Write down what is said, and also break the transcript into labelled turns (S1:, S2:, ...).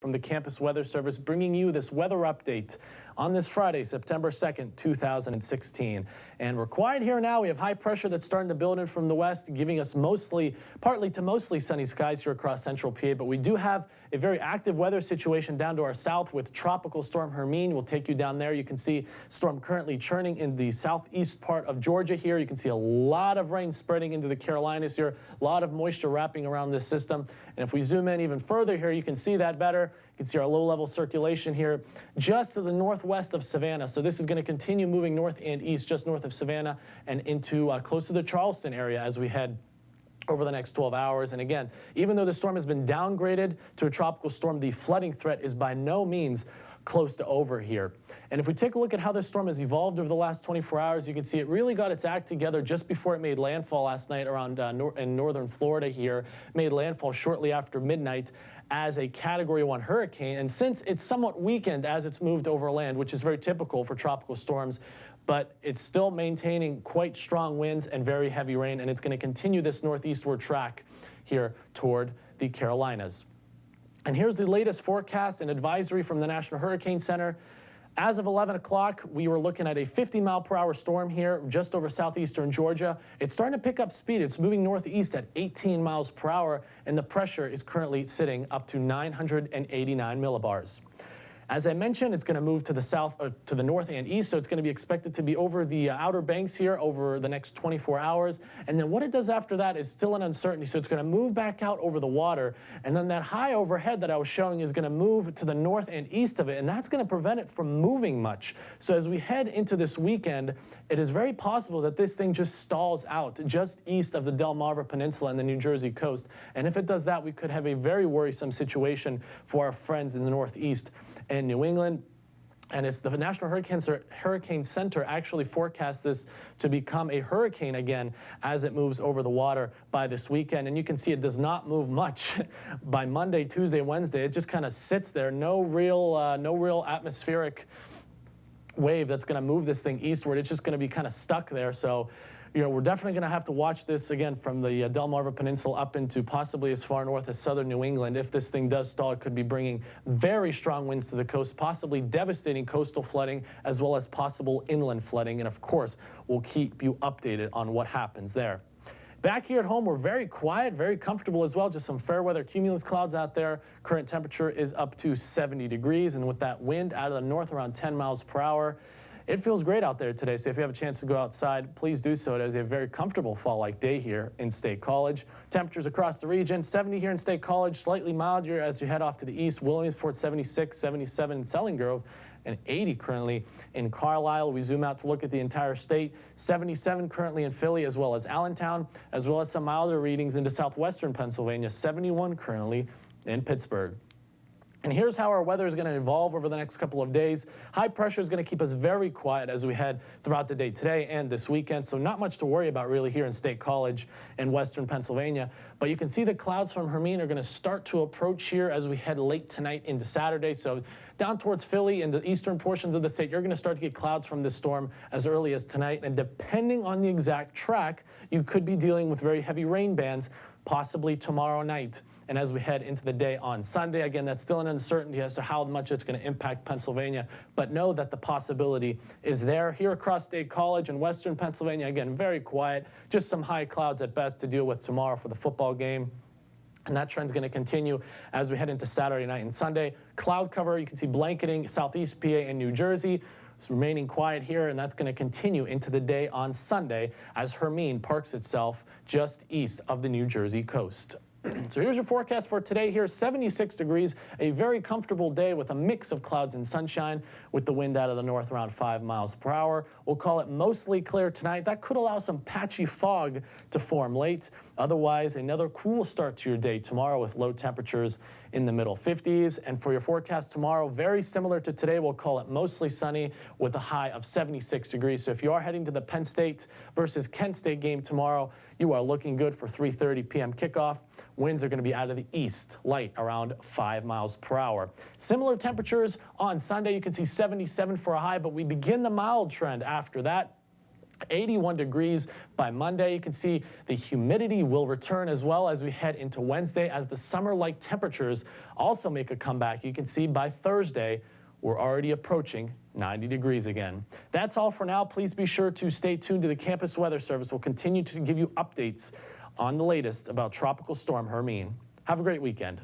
S1: from the Campus Weather Service, bringing you this weather update on this Friday, September 2nd, 2016. And we're quiet here now. We have high pressure that's starting to build in from the west, giving us partly to mostly sunny skies here across central PA. But we do have a very active weather situation down to our south with Tropical Storm Hermine. We'll take you down there. You can see storm currently churning in the southeast part of Georgia here. You can see a lot of rain spreading into the Carolinas here, a lot of moisture wrapping around this system. And if we zoom in even further here, you can see that better. You can see our low-level circulation here just to the northwest of Savannah. So this is going to continue moving north and east, just north of Savannah and into close to the Charleston area as we head over the next 12 hours. And again, even though the storm has been downgraded to a tropical storm, the flooding threat is by no means close to over here. And if we take a look at how this storm has evolved over the last 24 hours, you can see it really got its act together just before it made landfall last night around in northern Florida here, made landfall shortly after midnight as a Category 1 hurricane. And since it's somewhat weakened as it's moved over land, which is very typical for tropical storms, but it's still maintaining quite strong winds and very heavy rain, and it's going to continue this northeastward track here toward the Carolinas. And here's the latest forecast and advisory from the National Hurricane Center. As of 11 o'clock, we were looking at a 50-mile-per-hour storm here just over southeastern Georgia. It's starting to pick up speed. It's moving northeast at 18 miles per hour, and the pressure is currently sitting up to 989 millibars. As I mentioned, it's going to move to the south, to the north and east, so it's going to be expected to be over the Outer Banks here over the next 24 hours. And then what it does after that is still an uncertainty, so it's going to move back out over the water. And then that high overhead that I was showing is going to move to the north and east of it, and that's going to prevent it from moving much. So as we head into this weekend, it is very possible that this thing just stalls out just east of the Delmarva Peninsula and the New Jersey coast. And if it does that, we could have a very worrisome situation for our friends in the northeast and New England. And it's the National Hurricane Center actually forecast this to become a hurricane again as it moves over the water by this weekend. And you can see it does not move much by Monday, Tuesday, Wednesday. It just kind of sits there. No real atmospheric wave that's going to move this thing eastward. It's just going to be kind of stuck there. So, you know, we're definitely going to have to watch this again from the Delmarva Peninsula up into possibly as far north as southern New England. If this thing does stall, it could be bringing very strong winds to the coast, possibly devastating coastal flooding, as well as possible inland flooding. And of course, we'll keep you updated on what happens there. Back here at home, we're very quiet, very comfortable as well. Just some fair weather cumulus clouds out there. Current temperature is up to 70 degrees. And with that wind out of the north around 10 miles per hour, it feels great out there today, so if you have a chance to go outside, please do so. It is a very comfortable fall-like day here in State College. Temperatures across the region, 70 here in State College, slightly milder as you head off to the east. Williamsport, 76, 77 in Selling Grove, and 80 currently in Carlisle. We zoom out to look at the entire state. 77 currently in Philly, as well as Allentown, as well as some milder readings into southwestern Pennsylvania. 71 currently in Pittsburgh. And here's how our weather is going to evolve over the next couple of days. High pressure is going to keep us very quiet as we head throughout the day today and this weekend. So not much to worry about really here in State College and western Pennsylvania. But you can see the clouds from Hermine are going to start to approach here as we head late tonight into Saturday. So down towards Philly and the eastern portions of the state, you're going to start to get clouds from this storm as early as tonight. And depending on the exact track, you could be dealing with very heavy rain bands possibly tomorrow night. And as we head into the day on Sunday, again, that's still an uncertainty as to how much it's going to impact Pennsylvania. But know that the possibility is there. Here across State College and western Pennsylvania, again, very quiet. Just some high clouds at best to deal with tomorrow for the football game. And that trend's going to continue as we head into Saturday night and Sunday. Cloud cover, you can see blanketing southeast PA and New Jersey. It's remaining quiet here, and that's going to continue into the day on Sunday as Hermine parks itself just east of the New Jersey coast. So here's your forecast for today here, 76 degrees, a very comfortable day with a mix of clouds and sunshine with the wind out of the north around 5 miles per hour. We'll call it mostly clear tonight. That could allow some patchy fog to form late. Otherwise, another cool start to your day tomorrow with low temperatures in the middle 50s. And for your forecast tomorrow, very similar to today, we'll call it mostly sunny with a high of 76 degrees. So if you are heading to the Penn State versus Kent State game tomorrow, you are looking good for 3:30 p.m. kickoff. Winds are going to be out of the east, light around 5 miles per hour. Similar temperatures on Sunday. You can see 77 for a high, but we begin the mild trend after that. 81 degrees by Monday. You can see the humidity will return as well as we head into Wednesday as the summer-like temperatures also make a comeback. You can see by Thursday, we're already approaching 90 degrees again. That's all for now. Please be sure to stay tuned to the Campus Weather Service. We'll continue to give you updates on the latest about Tropical Storm Hermine. Have a great weekend.